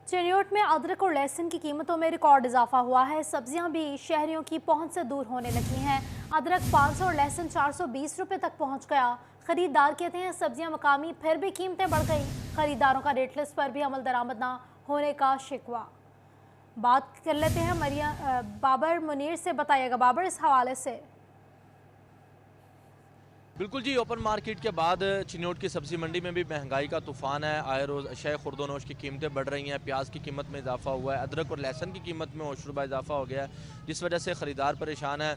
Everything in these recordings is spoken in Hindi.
चिन्योट में अदरक और लहसुन की कीमतों में रिकॉर्ड इजाफा हुआ है। सब्जियां भी शहरियों की पहुंच से दूर होने लगी हैं। अदरक 500 और लहसुन 420 रुपए तक पहुंच गया। खरीदार कहते हैं सब्जियां मकामी, फिर भी कीमतें बढ़ गई। खरीदारों का रेट लिस्ट पर भी अमल दरामद ना होने का शिकवा। बात कर लेते हैं बाबर मुनीर से। बताइएगा बाबर, इस हवाले से। बिल्कुल जी, ओपन मार्केट के बाद चिन्योट की सब्जी मंडी में भी महंगाई का तूफान है। आए रोज़ अशय खुर्दोनोश की कीमतें बढ़ रही हैं। प्याज की कीमत में इजाफा हुआ है। अदरक और लहसुन की कीमत में होशरुबा इजाफा हो गया है, जिस वजह से ख़रीदार परेशान है।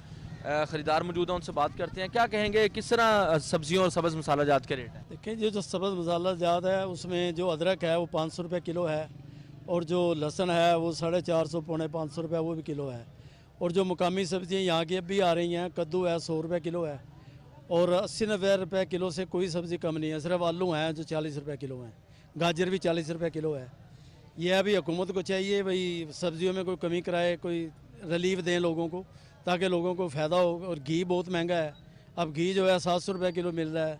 ख़रीदार मौजूद हैं, उनसे बात करते हैं। क्या कहेंगे, किस तरह सब्जियों और सब्ज़ मसाला जात के रेट हैं? देखिए, ये जो सब्ज़ मसाला जात है उसमें जो अदरक है वो 500 रुपये किलो है, और जो लहसुन है वो 450 पौने 500 रुपये वो भी किलो है। और जो मुकामी सब्ज़ियाँ यहाँ की अब भी आ रही हैं, कद्दू है 100 रुपये किलो है, और 80-90 रुपये किलो से कोई सब्ज़ी कम नहीं है। सिर्फ आलू हैं जो 40 रुपये किलो हैं, गाजर भी 40 रुपये किलो है। ये अभी हुकूमत को चाहिए भाई सब्ज़ियों में कोई कमी कराए, कोई रिलीफ दें लोगों को, ताकि लोगों को फ़ायदा हो। और घी बहुत महंगा है, अब घी जो है 700 रुपये किलो मिल रहा है,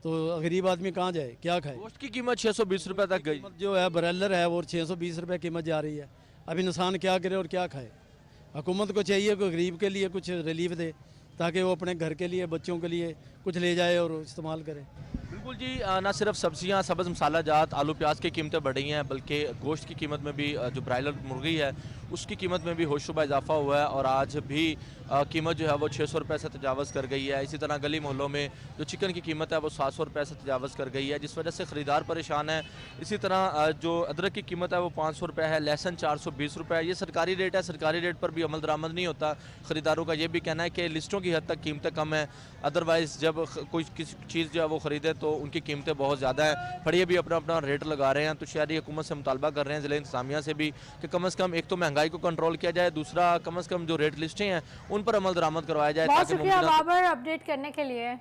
तो गरीब आदमी कहाँ जाए, क्या खाए। गोश्त की कीमत 620 रुपये तक गई। जो है ब्रॉयलर है वो 620 रुपये कीमत जा रही है। अब इंसान क्या करे और क्या खाए। हुकूमत को चाहिए कोई गरीब के लिए कुछ रिलीफ दे, ताकि वो अपने घर के लिए, बच्चों के लिए कुछ ले जाए और इस्तेमाल करे। बिल्कुल जी, ना सिर्फ सब्जियां, सब्ज़ मसाला जात, आलू प्याज की कीमतें बढ़ रही हैं, बल्कि गोश्त की कीमत में भी जो ब्रायलर मुर्गी है उसकी कीमत में भी होशरुबा इजाफा हुआ है। और आज भी कीमत जो है वो 600 रुपये से तजावज़ कर गई है। इसी तरह गली मोहल्लों में जो चिकन की कीमत है वो 700 रुपये से तजावज़ कर गई है, जिस वजह से ख़रीदार परेशान है। इसी तरह जो अदरक की कीमत है वो 500 रुपये है, लहसुन 420 रुपये है। ये सरकारी रेट है, सरकारी रेट पर भी अमल दरामद नहीं होता। ख़रीदारों का ये भी कहना है कि लिस्टों की हद तक कीमतें कम है, अदरवाइज़ जब कोई किसी चीज़ जो है वो ख़रीदे तो उनकी कीमतें बहुत ज़्यादा हैं। फड़िए भी अपना अपना रेट लगा रहे हैं। तो शहरी हुकूमत से मुतालबा कर रहे हैं, ज़िला इंतज़ामिया से भी, कि कम से कम एक तो महंगाई को कंट्रोल किया जाए, दूसरा कम से कम जो रेट लिस्टें हैं उन पर अमल दरामद करवाया जाए। बहुत शुक्रिया बाबर अपडेट करने के लिए।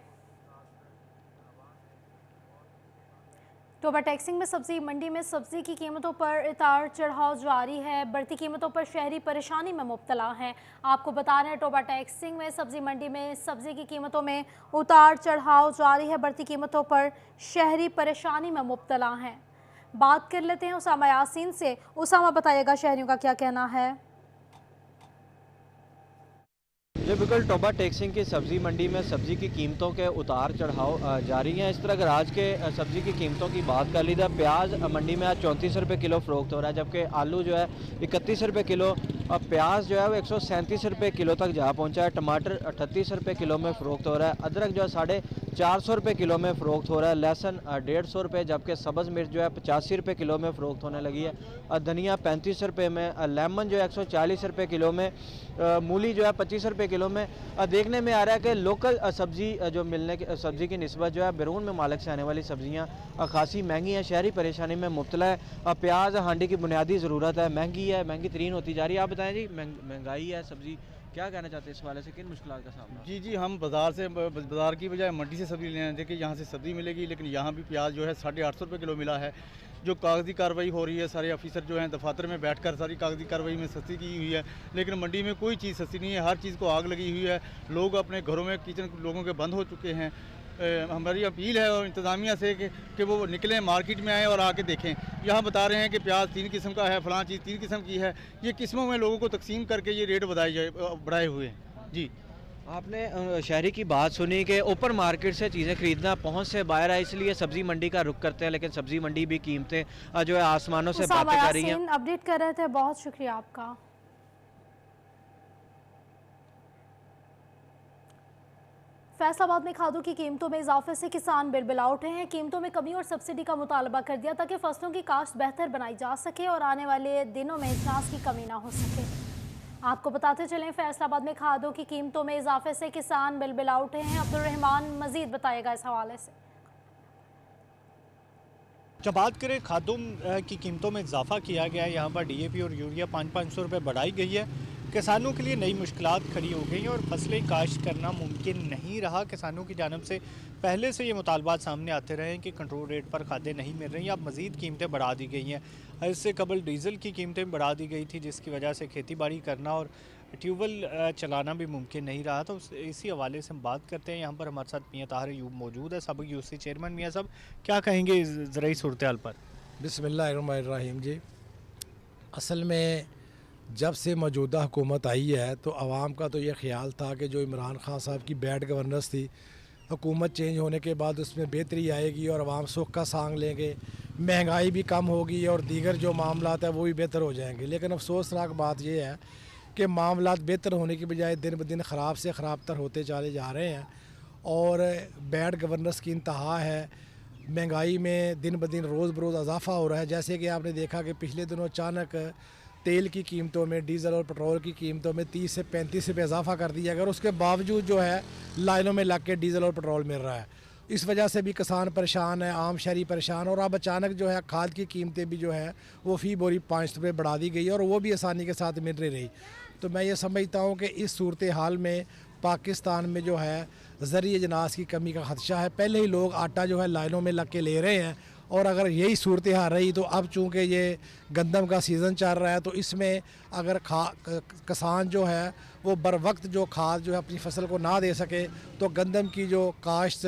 टोबा टैक्सिंग में सब्जी मंडी में सब्जी की कीमतों पर उतार चढ़ाव जारी है। बढ़ती कीमतों पर शहरी परेशानी में मुब्तला हैं। आपको बता रहे हैं टोबा टैक्सिंग में सब्जी मंडी में सब्जी की कीमतों में उतार चढ़ाव जारी है। बढ़ती कीमतों पर शहरी परेशानी में मुब्तला हैं। बात कर लेते हैं उसामा यासीन से। उसामा, बताइएगा शहरियों का क्या कहना है? जी बिल्कुल, टोबा टैक्सिंग की सब्ज़ी मंडी में सब्ज़ी की कीमतों के उतार चढ़ाव जारी हैं। इस तरह अगर आज के सब्ज़ी की कीमतों की बात कर ली जाए, प्याज मंडी में आज 34 रुपये किलो फ़रोख्त हो रहा है, जबकि आलू जो है 31 रुपये किलो, और प्याज जो है वो 137 रुपये किलो तक जा पहुंचा है। टमाटर 38 रुपये किलो में फ़रोख्त हो रहा है। अदरक जो है 450 रुपये किलो में फ़रोख्त हो रहा है। लहसुन 150 रुपये, जबकि सब्ज़ मिर्च जो है 85 रुपये किलो में फ़रोख्त होने लगी है। धनिया 35 रुपये में, लेमन जो है 140 रुपये किलो में, मूली जो है 25 रुपये किलो में। देखने में आ रहा है कि लोकल सब्ज़ी जो मिलने की सब्ज़ी की निस्बत जो है बैरून में मालिक से आने वाली सब्ज़ियाँ खासी महंगी हैं। शहरी परेशानी में मुब्तला है। प्याज हांडी की बुनियादी ज़रूरत है, महंगी है, महंगी तरीन होती जा रही है। आप बताएं जी, महंगाई है, सब्ज़ी, क्या कहना चाहते हैं इस वाले से, किन मुश्किलात का सामना? जी, हम बाज़ार की बजाय मंडी से सब्ज़ी लेने देखिए, यहाँ से सब्ज़ी मिलेगी, लेकिन यहाँ भी प्याज जो है 850 रुपये किलो मिला है। जो कागज़ी कार्रवाई हो रही है, सारे ऑफिसर जो हैं दफातर में बैठकर सारी कागज़ी कार्रवाई में सस्ती की हुई है, लेकिन मंडी में कोई चीज़ सस्ती नहीं है। हर चीज़ को आग लगी हुई है। लोग अपने घरों में, किचन लोगों के बंद हो चुके हैं। हमारी अपील है और इंतज़ामिया से कि वो निकलें, मार्केट में आएँ और आके देखें। यहाँ बता रहे हैं कि प्याज 3 किस्म का है, फ़लाँ चीज़ 3 किस्म की है। ये किस्मों में लोगों को तकसीम करके ये रेट बढ़ाए हुए हैं। जी, आपने शहरी की बात सुनी कि ओपन मार्केट से चीज़ें खरीदना पहुंच से बाहर है, इसलिए सब्ज़ी मंडी का रुख करते हैं, लेकिन सब्ज़ी मंडी भी कीमतें जो है आसमानों से बातें कर रही हैं। अपडेट कर रहे थे, बहुत शुक्रिया आपका। फैसलाबाद में खादों की कीमतों में इजाफे से किसान बिलबिला उठे हैं। कीमतों में कमी और सब्सिडी का मुतालबा कर दिया ताकि फसलों की काश्त बेहतर बनाई जा सके और आने वाले दिनों में अजनास की कमी ना हो सके। आपको बताते चलें, फैसलाबाद में खादों की कीमतों में इजाफे से किसान बिलबिला उठे हैं। अब्दुल रहमान मजीद बताएगा इस हवाले से। जब बात करें खादों की कीमतों में इजाफा किया गया है, यहाँ पर DAP और यूरिया 500 रुपये बढ़ाई गई है। किसानों के लिए नई मुश्किलात खड़ी हो गई और फसलें काश्त करना मुमकिन नहीं रहा। किसानों की जानब से पहले से ये मुतालबात सामने आते रहे कि कंट्रोल रेट पर खादें नहीं मिल रही, अब मज़ीद कीमतें बढ़ा दी गई हैं। इससे कबल डीज़ल की कीमतें बढ़ा दी गई थी, जिसकी वजह से खेती बाड़ी करना और ट्यूबवेल चलाना भी मुमकिन नहीं रहा। तो इसी हवाले से हम बात करते हैं। यहाँ पर हमारे साथ मियाँ ताहिर अयूब मौजूद है, सबक यूसी चेयरमैन। मियाँ साहब, क्या कहेंगे ज़राई सूरत हाल पर? बिस्मिल्लाहिर्रहमानिर्रहीम। जी, असल में जब से मौजूदा हुकूमत आई है तो आवाम का तो ये ख्याल था कि जो इमरान खान साहब की बैड गवर्नेंस थी, हुकूमत चेंज होने के बाद उसमें बेहतरी आएगी और आवाम सुख का सांग लेंगे, महंगाई भी कम होगी और दीगर जो मामलात है वो भी बेहतर हो जाएंगे। लेकिन अफसोसनाक बात यह है कि मामलात बेहतर होने की बजाय दिन ब दिन ख़राब से ख़राबतर होते चले जा रहे हैं और बैड गवर्नेंस की इंतहा है। महंगाई में दिन ब दिन रोज़ बरोज़ इजाफ़ा हो रहा है। जैसे कि आपने देखा कि पिछले दिनों अचानक तेल की कीमतों में, डीज़ल और पेट्रोल की कीमतों में 30 से 35 रुपये इजाफ़ा कर दिया गया और उसके बावजूद जो है लाइनों में लग के डीज़ल और पेट्रोल मिल रहा है। इस वजह से भी किसान परेशान है, आम शहरी परेशान। और अब अचानक जो है खाद की कीमतें भी जो है वो फ़ी बोरी 5 रुपये बढ़ा दी गई और वो भी आसानी के साथ मिल रही। तो मैं ये समझता हूँ कि इस सूरत हाल में पाकिस्तान में जो है ज़रिए अजनास की कमी का खदशा है। पहले ही लोग आटा जो है लाइनों में लग के ले रहे हैं और अगर यही सूरत हाल रही तो अब चूँकि ये गंदम का सीज़न चल रहा है तो इसमें अगर किसान जो है वो बर वक्त जो खाद जो है अपनी फसल को ना दे सके तो गंदम की जो काश्त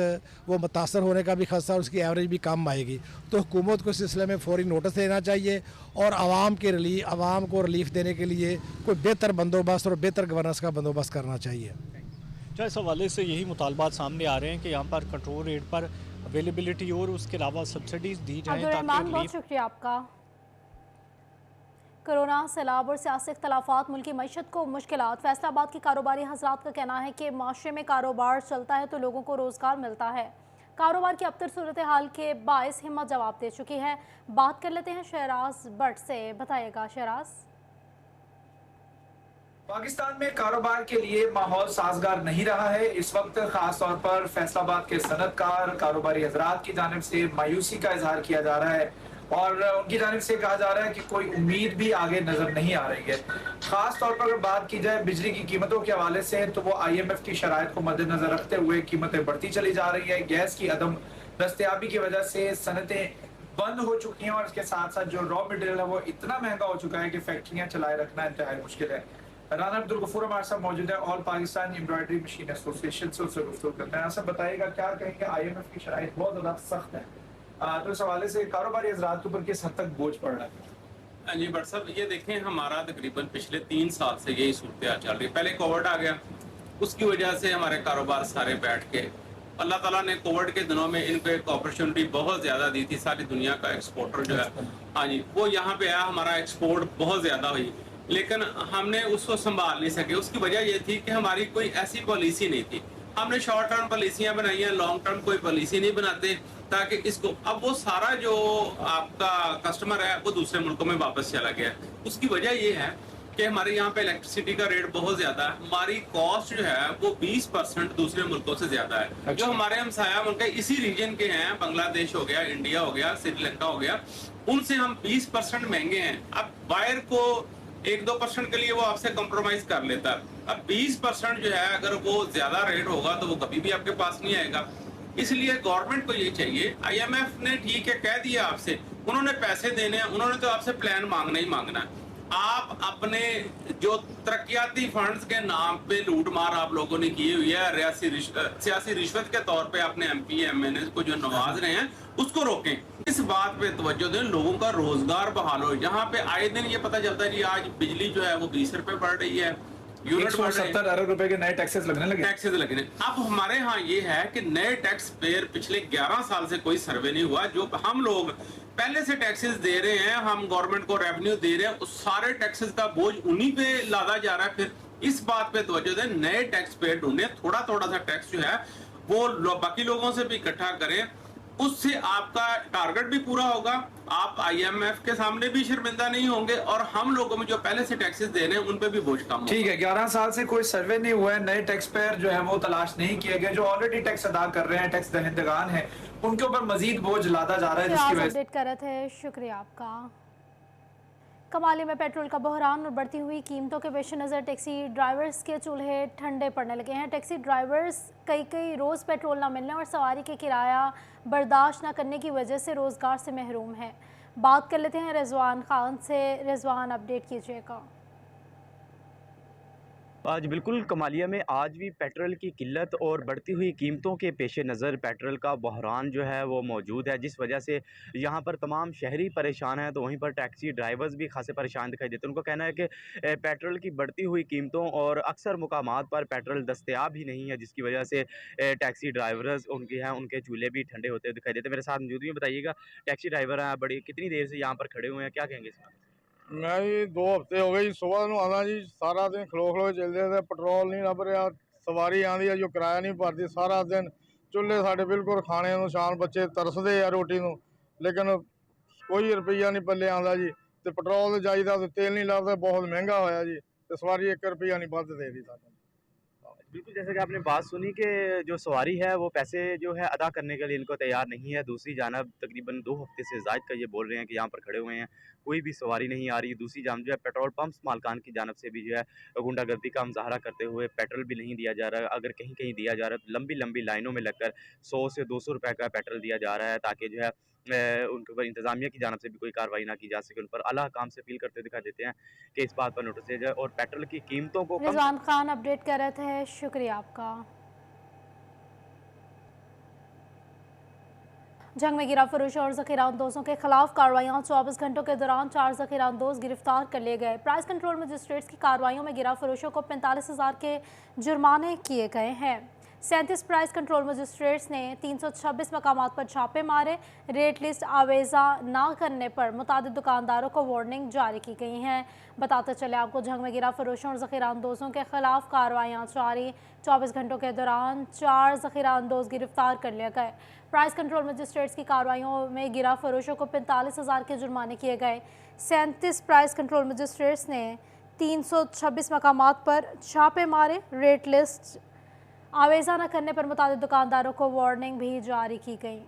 वो मुतासर होने का भी खदशा और उसकी एवरेज भी कम आएगी। तो हुकूमत को इस सिलसिले में फ़ौरी नोटिस देना चाहिए और आवाम को रिलीफ देने के लिए कोई बेहतर बंदोबस्त और बेहतर गवर्नेंस का बंदोबस्त करना चाहिए। क्या इस हवाले से यही मुतालबात सामने आ रहे हैं कि यहाँ पर कंट्रोल रेट पर अवेलेबिलिटी और उसके अलावा सब्सिडीज दी जाएँ अब्दुर्रहमान, बहुत शुक्रिया आपका। कोरोना, सैलाब और सियासी इख्तलाफात मुल्की मईशत को मुश्किलात। फैसलाबाद के कारोबारी हजरात का कहना है कि माशरे में कारोबार चलता है तो लोगों को रोज़गार मिलता है। कारोबार की अबतर सूरत हाल के बायस हिम्मत जवाब दे चुकी है। बात कर लेते हैं शहराज भट्ट से। बताइएगा शहराज। पाकिस्तान में कारोबार के लिए माहौल साजगार नहीं रहा है। इस वक्त खास तौर पर फैसलाबाद के सनतकार कारोबारी हजरात की जानिब से मायूसी का इजहार किया जा रहा है और उनकी जानिब से कहा जा रहा है कि कोई उम्मीद भी आगे नजर नहीं आ रही है। खास तौर पर अगर बात की जाए बिजली की कीमतों के हवाले से तो वो IMF की शराइत को मद्देनजर रखते हुए कीमतें बढ़ती चली जा रही है। गैस की अदम दस्तयाबी की वजह से सनतें बंद हो चुकी हैं और इसके साथ साथ जो रॉ मटेरियल है वो इतना महंगा हो चुका है कि फैक्ट्रियां चलाए रखना इंतहाई मुश्किल है। राना अब्दुल गफूर हमारे साथ मौजूद है, all Pakistan embroidery machine association से उससे गुफ्तगू करते हैं। सब बताइएगा, क्या कहेंगे? IMF की शराइत बहुत ज्यादा सख्त है, तो इस हवाले से कारोबारी हजरात के ऊपर किस हद तक बोझ पड़ रहा है? जी बट साहब, ये देखें हमारा तकरीबन पिछले 3 साल से यही सूरत चल रही है। पहले कोविड आ गया, उसकी वजह से हमारे कारोबार सारे बैठ के, अल्लाह ताला ने कोविड के दिनों में इनको एक अपॉर्चुनिटी बहुत ज़्यादा दी थी। सारी दुनिया का एक्सपोर्टर जो है, हाँ जी, वो यहाँ पे आया, हमारा एक्सपोर्ट बहुत ज़्यादा हुई, लेकिन हमने उसको संभाल नहीं सके। उसकी वजह ये थी कि हमारी कोई ऐसी पॉलिसी नहीं थी। हमने शॉर्ट टर्म पॉलिसियाँ बनाई हैं, लॉन्ग टर्म कोई पॉलिसी नहीं बनाते ताकि इसको, अब वो सारा जो आपका कस्टमर है वो दूसरे मुल्कों में वापस चला गया है। उसकी वजह ये है कि हमारे यहाँ पे इलेक्ट्रिसिटी का रेट बहुत ज्यादा है। हमारी कॉस्ट जो है वो 20% दूसरे मुल्कों से ज्यादा है। अच्छा। जो हमारे हमसाया मुल्क इसी रीजन के हैं, बांग्लादेश हो गया, इंडिया हो गया, श्रीलंका हो गया, उनसे हम 20% महंगे हैं। अब बायर को 1-2% के लिए वो आपसे कॉम्प्रोमाइज कर लेता है। अब 20% जो है अगर वो ज्यादा रेट होगा तो वो कभी भी आपके पास नहीं आएगा। इसलिए गवर्नमेंट को ये चाहिए, IMF ने ठीक है कह दिया आपसे, उन्होंने पैसे देने हैं, उन्होंने तो आपसे प्लान मांगना ही मांगना है। आप अपने जो तरक्याती फंड्स के नाम पे लूट मार आप लोगों ने की हुई है, सियासी रिश्वत के तौर पे अपने MP MNA को जो नवाज रहे हैं उसको रोकें। इस बात पे तवज्जो दें, लोगों का रोजगार बहाल हो। यहाँ पे आए दिन ये पता चलता है जी आज बिजली जो है वो 20 रुपए बढ़ रही है, 170 अरब रुपए के नए टैक्सेस लगने लगे। अब हमारे यहाँ ये है कि नए टैक्स पेयर पिछले 11 साल से कोई सर्वे नहीं हुआ। जो हम लोग पहले से टैक्सेस दे रहे हैं, हम गवर्नमेंट को रेवेन्यू दे रहे हैं, उस सारे टैक्सेस का बोझ उन्हीं पे लादा जा रहा है। फिर इस बात पे तवज्जो दें, नए टैक्स पेयर ढूंढे, थोड़ा थोड़ा सा टैक्स जो है वो बाकी लोगों से भी इकट्ठा करें, उससे आपका टारगेट भी पूरा होगा, आप IMF के सामने भी शर्मिंदा नहीं होंगे और हम लोगों में जो पहले से टैक्सेस दे रहे हैं उन पे भी बोझ कम। ठीक है, 11 साल से कोई सर्वे नहीं हुआ है, नए टैक्स पेयर जो है वो तलाश नहीं किए गए, जो ऑलरेडी टैक्स अदा कर रहे हैं, टैक्स दहिंदगान है, उनके ऊपर मजीद बोझ लादा जा रहा है, जिसकी वजह से कर रहे थे। शुक्रिया आपका। कमाली में पेट्रोल का बहरान और बढ़ती हुई कीमतों के पेश नज़र टैक्सी ड्राइवर्स के चूल्हे ठंडे पड़ने लगे हैं। टैक्सी ड्राइवर्स कई रोज़ पेट्रोल ना मिलने और सवारी के किराया बर्दाश्त ना करने की वजह से रोज़गार से महरूम है। बात कर लेते हैं रिजवान खान से। रिजवान, अपडेट कीजिएगा। आज बिल्कुल कमालिया में आज भी पेट्रोल की किल्लत और बढ़ती हुई कीमतों के पेश नज़र पेट्रोल का बहरान जो है वो मौजूद है, जिस वजह से यहाँ पर तमाम शहरी परेशान हैं। तो वहीं पर टैक्सी ड्राइवर्स भी खासे परेशान दिखाई देते हैं। उनको कहना है कि पेट्रोल की बढ़ती हुई कीमतों और अक्सर मुकामात पर पेट्रोल दस्तयाब ही नहीं है, जिसकी वजह से टैक्सी ड्राइवर्स उनके हैं उनके चूल्हे भी ठंडे होते दिखाई देते हैं। मेरे साथ मौजूद हैं, बताइएगा टैक्सी ड्राइवर हैं, बड़ी कितनी देर से यहाँ पर खड़े हुए हैं, क्या कहेंगे इस पर? मैं जी 2 हफ्ते हो गए जी, सुबह ਨੂੰ ਆਉਣਾ ਜੀ ਸਾਰਾ ਦਿਨ ਖਲੋ ਖਲੋ ਕੇ ਚੱਲਦੇ ਤੇ ਪੈਟਰੋਲ ਨਹੀਂ ਲੱਭ ਰਿਹਾ। ਸਵਾਰੀ ਆਉਂਦੀ ਹੈ ਜੋ ਕਿਰਾਇਆ ਨਹੀਂ ਭਰਦੀ, ਸਾਰਾ ਦਿਨ ਚੁੱਲ੍ਹੇ ਸਾਡੇ ਬਿਲਕੁਲ ਖਾਣੇ ਨੂੰ ਸ਼ਾਨ ਬੱਚੇ ਤਰਸਦੇ ਆ ਰੋਟੀ ਨੂੰ, ਲੇਕਿਨ ਕੋਈ ਰੁਪਈਆ ਨਹੀਂ ਪੱਲੇ ਆਉਂਦਾ ਜੀ। ਤੇ ਪੈਟਰੋਲ ਜਾਈਦਾ ਤੇ ਤੇਲ ਨਹੀਂ ਲੱਭਦਾ, ਬਹੁਤ ਮਹਿੰਗਾ ਹੋਇਆ ਜੀ ਤੇ ਸਵਾਰੀ 1 ਰੁਪਈਆ नहीं ਵੱਧ ਦੇ ਰਹੀ ਸਾਨੂੰ। बिल्कुल, जैसे कि आपने बात सुनी कि जो सवारी है वो पैसे जो है अदा करने के लिए इनको तैयार नहीं है। दूसरी जानब तकरीबन 2 हफ्ते से ज़ायद का ये बोल रहे हैं कि यहाँ पर खड़े हुए हैं, कोई भी सवारी नहीं आ रही। दूसरी जानब जो है पेट्रोल पंप्स मालकान की जानब से भी जो है गुंडागर्दी का मुजाहरा करते हुए पेट्रोल भी नहीं दिया जा रहा है। अगर कहीं कहीं दिया जा रहा है तो लंबी लंबी लाइनों में लगकर 100 से 200 रुपए का पेट्रोल दिया जा रहा है, ताकि जो है उनके ऊपर इंतज़ामिया की जानब से भी कोई कार्रवाई ना की जा सके। उन पर आला काम से अपील करते दिखाई देते हैं कि इस बात पर नोटिस दिया जाए और पेट्रोल की कीमतों को रिजवान खान अपडेट कर रहे थे, शुक्रिया आपका। जंग में गिरा फरोशों और जखीरा अंदोजों के खिलाफ कार्रवाइयाँ 24 घंटों के दौरान 4 जखीरा अंदोज गिरफ्तार कर लिए गए। प्राइस कंट्रोल मजिस्ट्रेट्स की कार्रवाइयों में गिरा फरोशों को 45,000 के जुर्माने किए गए हैं। 37 प्राइस कंट्रोल मजिस्ट्रेट्स ने 326 मकामात पर छापे मारे। रेट लिस्ट आवेज़ा ना करने पर मुतादिद दुकानदारों को वार्निंग जारी की गई हैं। बताते चले आपको, जंग में गिरा फरोशों और जखीरा अंदोजों के खिलाफ कार्रवाइयाँ जारी। 24 घंटों के दौरान 4 जखीरा अंदोज गिरफ्तार कर लिए गए। प्राइस कंट्रोल मजिस्ट्रेट्स की कार्रवाइयों में गिरा फरोशों को 45,000 के जुर्माने किए गए। 37 प्राइस कंट्रोल मजिस्ट्रेट्स ने 326 मकामात पर छापे मारे। रेट लिस्ट आवेज़ा न करने पर मुताबिक दुकानदारों को वार्निंग भी जारी की गई।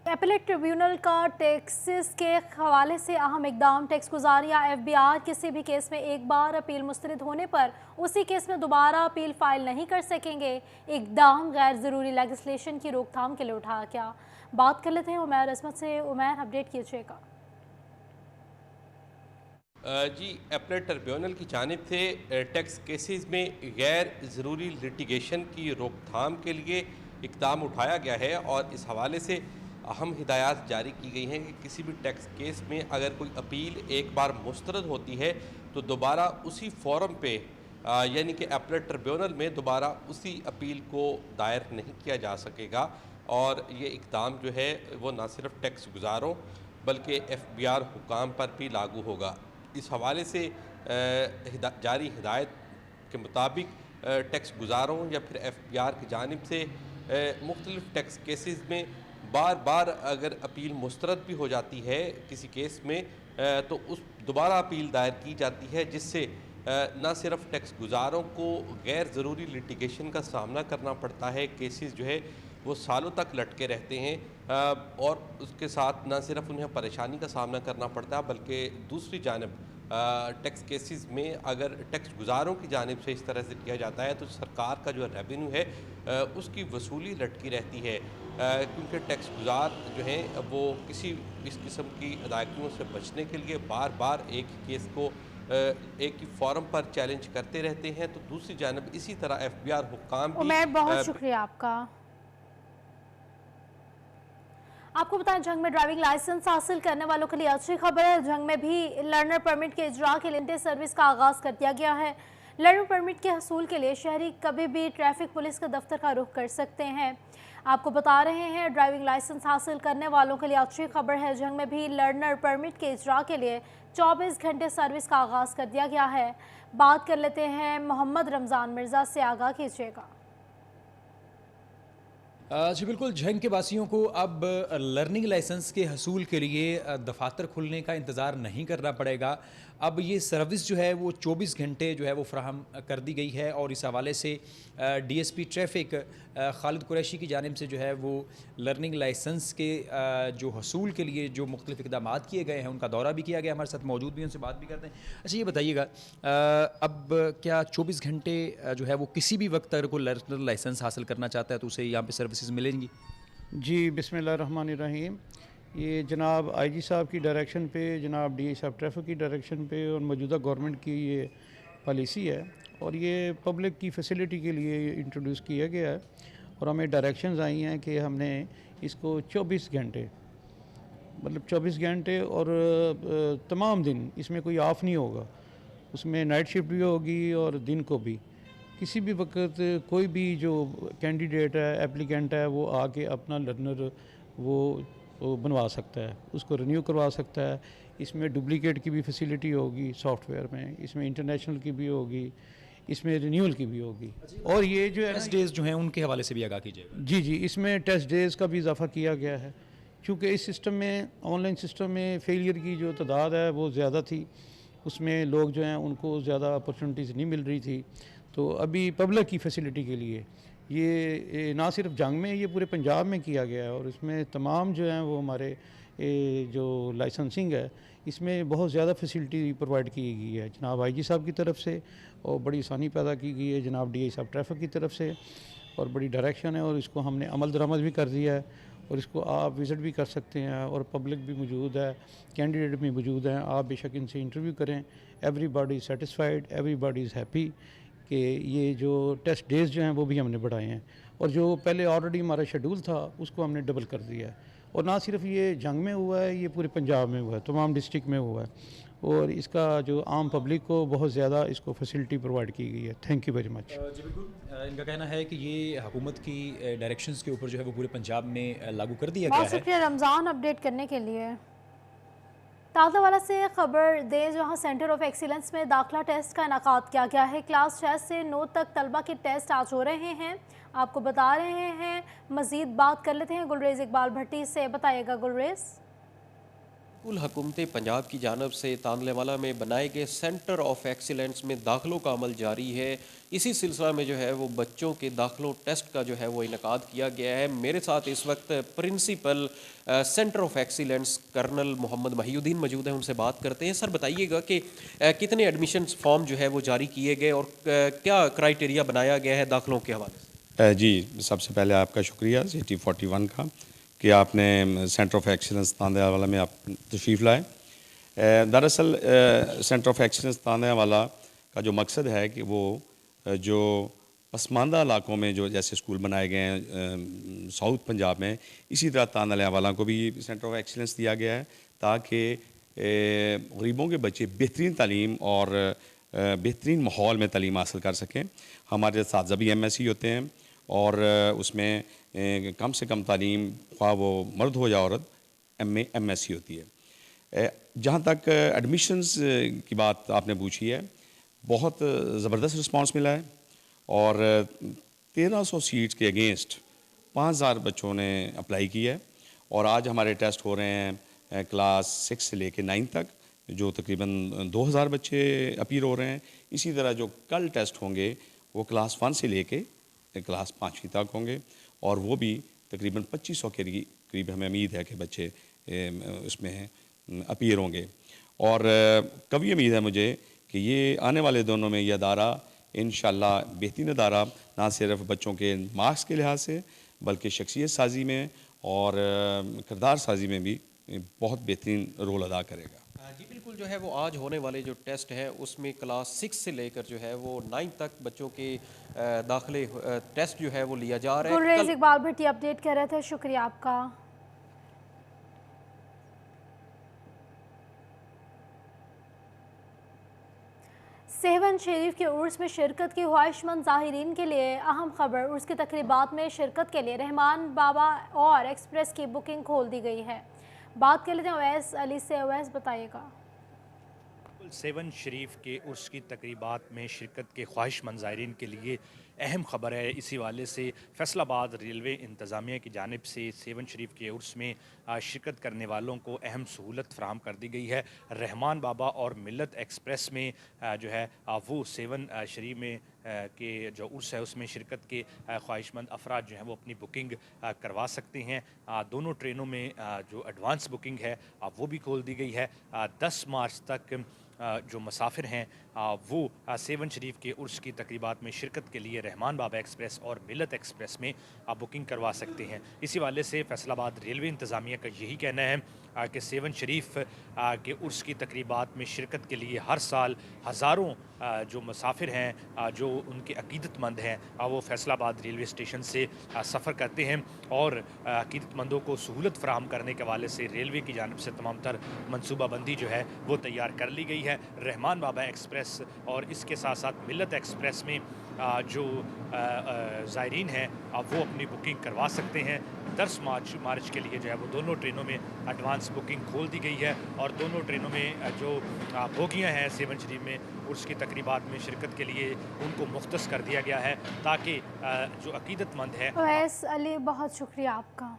एपेलेट ट्रिब्यूनल का टैक्सेस के हवाले से अहम इकदाम, टैक्स गुजार या FBI किसी भी केस में एक बार अपील मुस्तरद होने पर उसी केस में दोबारा अपील फाइल नहीं कर सकेंगे। इकदाम गैर ज़रूरी लेजिस्लेशन की रोकथाम के लिए उठाया गया। बात कर लेते हैं उमैर अजमत से। उमैर, अपडेट कीजिएगा। जी, एपेलेट ट्रिब्यूनल की जानिब से टैक्स केसेस में गैर ज़रूरी लिटिगेशन की रोकथाम के लिए इकदाम उठाया गया है और इस हवाले से अहम हिदायत जारी की गई हैं कि किसी भी टैक्स केस में अगर कोई अपील एक बार मुस्तरद होती है तो दोबारा उसी फोरम पे यानी कि एपेलेट ट्रिब्यूनल में दोबारा उसी अपील को दायर नहीं किया जा सकेगा। और ये इकदाम जो है वो न सिर्फ टैक्स गुजारों बल्कि FBI हुकाम पर भी लागू होगा। इस हवाले से जारी हिदायत के मुताबिक टैक्स गुजारों या फिर FBI की जानिब से मुख्तलिफ टैक्स केसेस में बार बार अगर अपील मुस्तरद भी हो जाती है किसी केस में तो उस दोबारा अपील दायर की जाती है, जिससे न सिर्फ टैक्स गुजारों को गैर ज़रूरी लिटिगेशन का सामना करना पड़ता है, केसेस जो है वो सालों तक लटके रहते हैं और उसके साथ न सिर्फ उन्हें परेशानी का सामना करना पड़ता है बल्कि दूसरी जानब टैक्स केसेस में अगर टैक्स गुजारों की जानिब से इस तरह से किया जाता है तो सरकार का जो रेवेन्यू है उसकी वसूली लटकी रहती है, क्योंकि टैक्स गुजार जो हैं वो किसी इस किस्म की अदायगियों से बचने के लिए बार बार एक केस को एक ही फॉरम पर चैलेंज करते रहते हैं। तो दूसरी जानब इसी तरह FBI हुक्काम भी बहुत शुक्रिया आपका। आपको बताएं, जंग में ड्राइविंग लाइसेंस हासिल करने वालों के लिए अच्छी खबर है। जंग में भी लर्नर परमिट के इजरा के लिए सर्विस का आगाज़ कर दिया गया है। लर्नर परमिट के हसूल के लिए शहरी कभी भी ट्रैफिक पुलिस के दफ्तर का रुख कर सकते हैं। आपको बता रहे हैं, ड्राइविंग लाइसेंस हासिल करने वालों के लिए अच्छी खबर है। जंग में भी लर्नर परमिट के इजरा के लिए 24 घंटे सर्विस का आगाज़ कर दिया गया है। बात कर लेते हैं मोहम्मद रमज़ान मिर्ज़ा से, आगाह कीजिएगा। जी बिल्कुल, जंग के वासियों को अब लर्निंग लाइसेंस के हसूल के लिए दफातर खुलने का इंतज़ार नहीं करना पड़ेगा। अब ये सर्विस जो है वो 24 घंटे जो है वो फ्राहम कर दी गई है और इस हवाले से DSP ट्रैफिक खालिद कुरैशी की जानिब से जो है वो लर्निंग लाइसेंस के जो हसूल के लिए जो मुख्तलिफ इक़दाम किए गए हैं उनका दौरा भी किया गया। हमारे साथ मौजूद भी, उनसे बात भी करते हैं। अच्छा, ये बताइएगा, अब क्या 24 घंटे जो है वो किसी भी वक्त अगर कोई लर्नर लाइसेंस हासिल करना चाहता है तो उसे यहाँ पर सर्विसेज मिलेंगी? जी, बिस्मिल्लाहिर्रहमानिर्रहीम। ये जनाब IG साहब की डायरेक्शन पे, जनाब DI साहब ट्रैफिक की डायरेक्शन पे और मौजूदा गवर्नमेंट की ये पॉलिसी है और ये पब्लिक की फैसिलिटी के लिए इंट्रोड्यूस किया गया है और हमें डायरेक्शंस आई हैं कि हमने इसको 24 घंटे मतलब 24 घंटे और तमाम दिन इसमें कोई ऑफ नहीं होगा, उसमें नाइट शिफ्ट भी होगी और दिन को भी। किसी भी वक्त कोई भी जो कैंडिडेट है, एप्लीकेंट है, वो आके अपना लर्नर वो बनवा सकता है, उसको रिन्यू करवा सकता है। इसमें डुप्लीकेट की भी फैसिलिटी होगी सॉफ्टवेयर में, इसमें इंटरनेशनल की भी होगी, इसमें रिन्यूअल की भी होगी। और ये जो है टेस्ट डेज जो हैं उनके हवाले से भी आगाह कीजिएगा। जी, इसमें टेस्ट डेज़ का भी इजाफा किया गया है क्योंकि इस सिस्टम में, ऑनलाइन सिस्टम में फेलियर की जो तादाद है वो ज़्यादा थी, उसमें लोग जो हैं उनको ज़्यादा अपॉर्चुनिटीज़ नहीं मिल रही थी। तो अभी पब्लिक की फैसिलिटी के लिए ये ना सिर्फ जंग में, ये पूरे पंजाब में किया गया है और इसमें तमाम जो हैं वो हमारे जो लाइसेंसिंग है इसमें बहुत ज़्यादा फैसिलिटी प्रोवाइड की गई है जनाब आईजी साहब की तरफ से, और बड़ी आसानी पैदा की गई है जनाब डीआई साहब ट्रैफिक की तरफ से, और बड़ी डायरेक्शन है और इसको हमने अमल दरामद भी कर दिया है और इसको आप विज़िट भी कर सकते हैं और पब्लिक भी मौजूद है, कैंडिडेट भी मौजूद हैं, आप बेशक इनसे इंटरव्यू करें। Everybody is satisfied, everybody is happy कि ये जो टेस्ट डेज़ जो हैं वो भी हमने बढ़ाए हैं और जो पहले ऑलरेडी हमारा शेड्यूल था उसको हमने डबल कर दिया है। और ना सिर्फ ये जंग में हुआ है, ये पूरे पंजाब में हुआ है, तमाम डिस्ट्रिक्ट में हुआ है और इसका जो आम पब्लिक को बहुत ज़्यादा इसको फैसिलिटी प्रोवाइड की गई है। Thank you very much. जी बिल्कुल, इनका कहना है कि ये हुकूमत की डायरेक्शंस के ऊपर जो है वो पूरे पंजाब में लागू कर दिया गया है। बहुत शुक्रिया रमज़ान अपडेट करने के लिए। ताज़ावाला से खबर दें जहां सेंटर ऑफ एक्सीलेंस में दाखिला टेस्ट का इनेकाद किया गया है। क्लास 6 से 9 तक तलबा के टेस्ट आज हो रहे हैं, आपको बता रहे हैं। मज़ीद बात कर लेते हैं गुलरेज इकबाल भट्टी से, बताइएगा गुलरेज। कुल हुकूमत पंजाब की जानब से तानलेवाला में बनाए गए सेंटर ऑफ एक्सीलेंस में दाखिलों का अमल जारी है। इसी सिलसिला में जो है वो बच्चों के दाखिलों टेस्ट का जो है वो इनेकाद किया गया है। मेरे साथ इस वक्त principal centre of excellence colonel Mohammad Mohiuddin मौजूद हैं, उनसे बात करते हैं। सर बताइएगा कि कितने एडमिशन फॉर्म जो है वो जारी किए गए और क्या क्राइटेरिया बनाया गया है दाखिलों के हवाले से? जी, सबसे पहले आपका शुक्रिया सिटी 41 का कि आपने सेंटर ऑफ एक्सीलेंस तांदेवाला में आप तशरीफ़ लाए। दरअसल सेंटर ऑफ एक्सीलेंस तांदेवाला का जो मकसद है कि वो जो पसमानदा इलाकों में जो जैसे स्कूल बनाए गए हैं साउथ पंजाब में, इसी तरह तांदेवाला को भी सेंटर ऑफ एक्सीलेंस दिया गया है ताकि गरीबों के बच्चे बेहतरीन तालीम और बेहतरीन माहौल में तालीम हासिल कर सकें। हमारे असातिज़ा भी MSc होते हैं और उसमें कम से कम तालीम, ख्वाह वो मर्द हो या औरत, MA MSc होती है। जहाँ तक एडमिशन्स की बात आपने पूछी है, बहुत ज़बरदस्त रिस्पांस मिला है और 1300 सीट्स के अगेंस्ट 5000 बच्चों ने अप्लाई किया है और आज हमारे टेस्ट हो रहे हैं क्लास 6 से लेके 9 तक, जो तकरीबन 2000 बच्चे अपीयर हो रहे हैं। इसी तरह जो कल टेस्ट होंगे वो क्लास 1 से लेके क्लास 5वीं तक होंगे और वो भी तकरीबन 2500 के करीब हमें उम्मीद है कि बच्चे उसमें अपीयर होंगे। और कभी उम्मीद है मुझे कि ये आने वाले दिनों में ये अदारा इंशाल्लाह बेहतरीन अदारा ना सिर्फ बच्चों के मार्क्स के लिहाज से बल्कि शख्सियत साजी में और किरदार साजी में भी बहुत बेहतरीन रोल अदा करेगा। जी बिल्कुल, जो है वो आज होने वाले जो टेस्ट है उसमें क्लास 6 से लेकर जो है वो 9 तक बच्चों के दाखिले टेस्ट जो है वो लिया जा रहा है। गुलरेज इकबाल भट्टी अपडेट कर रहे थे, शुक्रिया आपका। सेवन शरीफ के उर्स में शिरकत की ख्वाहिशमंद ज़ाहिरीन के लिए अहम खबर। उर्स की तकरीबात में शिरकत के लिए रहमान बाबा और एक्सप्रेस की बुकिंग खोल दी गई है। बात कर लेते हैं अवैस अली से। अवैस बताइएगा। सेवन शरीफ के उर्स की तकरीबात में शिरकत के ख्वाहिशमंद ज़ाहिरीन के लिए अहम खबर है। इसी वाले से फैसलाबाद रेलवे इंतज़ामिया की जानिब से सेवन शरीफ के उर्स में शिरकत करने वालों को अहम सहूलत फ़राहम कर दी गई है। रहमान बाबा और मिल्लत एक्सप्रेस में जो है वो सेवन शरीफ में के जो उर्स है उसमें शिरकत के ख्वाहिशमंद अफराद जो हैं वो अपनी बुकिंग करवा सकते हैं। दोनों ट्रेनों में जो एडवांस बुकिंग है वो भी खोल दी गई है। 10 मार्च तक जो मुसाफिर हैं वो सेवन शरीफ के उर्स की तकरीबात में शिरकत के लिए रहमान बाबा एक्सप्रेस और मिल्लत एक्सप्रेस में बुकिंग करवा सकते हैं। इसी वाले से फैसलाबाद रेलवे इंतज़ामिया का यही कहना है कि सेवन शरीफ के उर्स की तकरीबात में शिरकत के लिए हर साल हज़ारों जो मुसाफिर हैं, जो उनके अकीदतमंद हैं, वो फैसलाबाद रेलवे स्टेशन से सफ़र करते हैं और अकीदतमंदों को सहूलत फ़राहम करने के हवाले से रेलवे की जानिब से तमाम तर मनसूबाबंदी जो है वो तैयार कर ली गई है। रहमान बाबा एक्सप्रेस और इसके साथ साथ मिल्लत एक्सप्रेस में जो ज़ायरीन हैं वो अपनी बुकिंग करवा सकते हैं। 10 मार्च के लिए जो है वो दोनों ट्रेनों में एडवांस बुकिंग खोल दी गई है और दोनों ट्रेनों में जो बोगियाँ हैं सेवन शरीफ में उसकी तकरीबात में शिरकत के लिए उनको मुख्तस कर दिया गया है ताकि जो अकीदतमंद है। ओवैस अली, बहुत शुक्रिया आपका।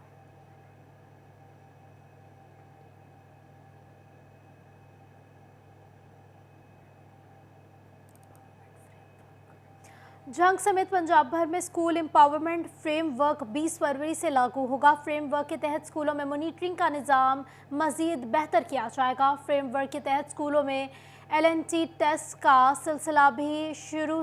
जंग समेत पंजाब भर में स्कूल एम्पावरमेंट फ्रेमवर्क 20 फरवरी से लागू होगा। फ्रेमवर्क के तहत स्कूलों में मॉनिटरिंग का निज़ाम मज़ीद बेहतर किया जाएगा। फ्रेमवर्क के तहत स्कूलों में LNT टेस्ट का सिलसिला भी शुरू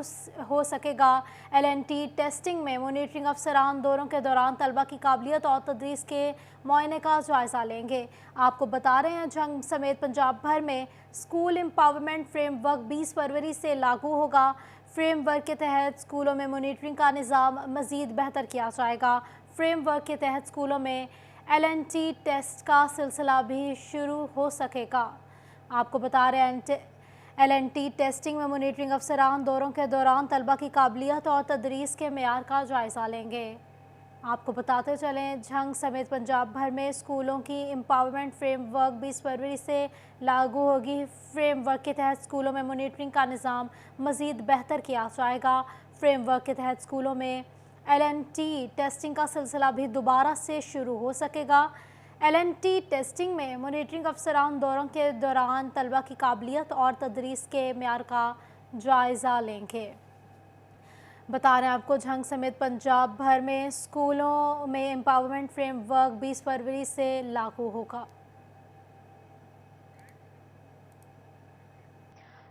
हो सकेगा। LNT टेस्टिंग में मॉनिटरिंग अफसरान दौरों के दौरान तलबा की काबिलियत और तदरीस के मुआयने का जायज़ा लेंगे। आपको बता रहे हैं जंग समेत पंजाब भर में स्कूल एम्पावरमेंट फ्रेमवर्क 20 फरवरी से लागू होगा। फ्रेमवर्क के तहत स्कूलों में मॉनिटरिंग का निज़ाम मज़ीद बेहतर किया जाएगा। फ्रेमवर्क के तहत स्कूलों में LNT टेस्ट का सिलसिला भी शुरू हो सकेगा। आपको बता रहे हैं LNT टेस्टिंग में मॉनिटरिंग अफसरान दौरों के दौरान तलबा की काबिलियत और तदरीस के मेयार का जायज़ा लेंगे। आपको बताते चलें जंग समेत पंजाब भर में स्कूलों की एम्पावरमेंट फ्रेमवर्क 20 फरवरी से लागू होगी। फ्रेमवर्क के तहत स्कूलों में मॉनिटरिंग का निज़ाम मज़ीद बेहतर किया जाएगा। फ्रेमवर्क के तहत स्कूलों में LNT टेस्टिंग का सिलसिला भी दोबारा से शुरू हो सकेगा। LNT टेस्टिंग में मॉनिटरिंग अफसरान दौरों के दौरान तलबा की काबिलियत और तदरीस के मेयार का जायज़ा लेंगे। बता रहे हैं आपको जंग समेत पंजाब भर में स्कूलों में एम्पावरमेंट फ्रेमवर्क 20 फरवरी से लागू होगा।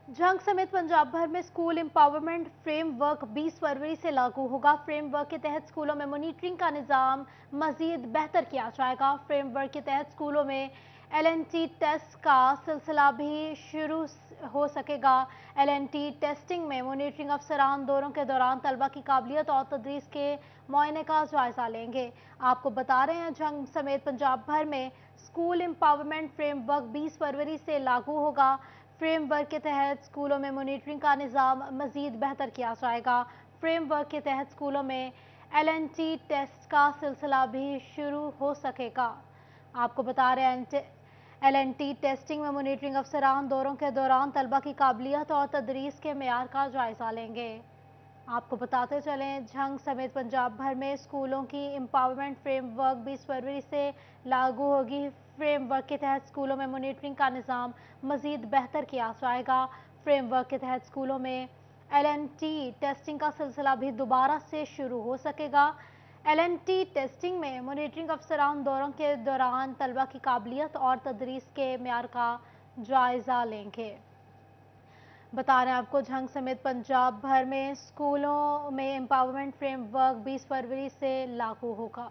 जंग समेत पंजाब भर में स्कूल एम्पावरमेंट फ्रेमवर्क 20 फरवरी से लागू होगा। फ्रेमवर्क के तहत स्कूलों में मॉनिटरिंग का निज़ाम मज़ीद बेहतर किया जाएगा। फ्रेमवर्क के तहत स्कूलों में LNT टेस्ट का सिलसिला भी शुरू हो सकेगा। LNT टेस्टिंग में मॉनिटरिंग अफसरान दौरों के दौरान तलबा की काबिलियत और तदरीस के मुआयने का जायज़ा लेंगे। आपको बता रहे हैं जंग समेत पंजाब भर में स्कूल एम्पावरमेंट फ्रेमवर्क 20 फरवरी से लागू होगा। फ्रेमवर्क के तहत स्कूलों में मॉनिटरिंग का निज़ाम मज़ीद बेहतर किया जाएगा। फ्रेमवर्क के तहत स्कूलों में LNT टेस्ट का सिलसिला भी शुरू हो सकेगा। आपको बता रहे हैं LNT टेस्टिंग में मॉनिटरिंग अफसरान दौरों के दौरान तलबा की काबिलियत और तदरीस के मेयार का जायज़ा लेंगे। आपको बताते चलें जंग समेत पंजाब भर में स्कूलों की एम्पावरमेंट फ्रेमवर्क 20 फरवरी से लागू होगी। फ्रेमवर्क के तहत स्कूलों में मॉनिटरिंग का निज़ाम मज़ीद बेहतर किया जाएगा। फ्रेमवर्क के तहत स्कूलों में LNT टेस्टिंग का सिलसिला भी दोबारा से शुरू हो सकेगा। LNT टेस्टिंग में मॉनिटरिंग अफसरान दौरों के दौरान तलबा की काबिलियत और तदरीस के मेयार का जायज़ा लेंगे। बता रहे हैं आपको जंग समेत पंजाब भर में स्कूलों में एम्पावरमेंट फ्रेमवर्क 20 फरवरी से लागू होगा।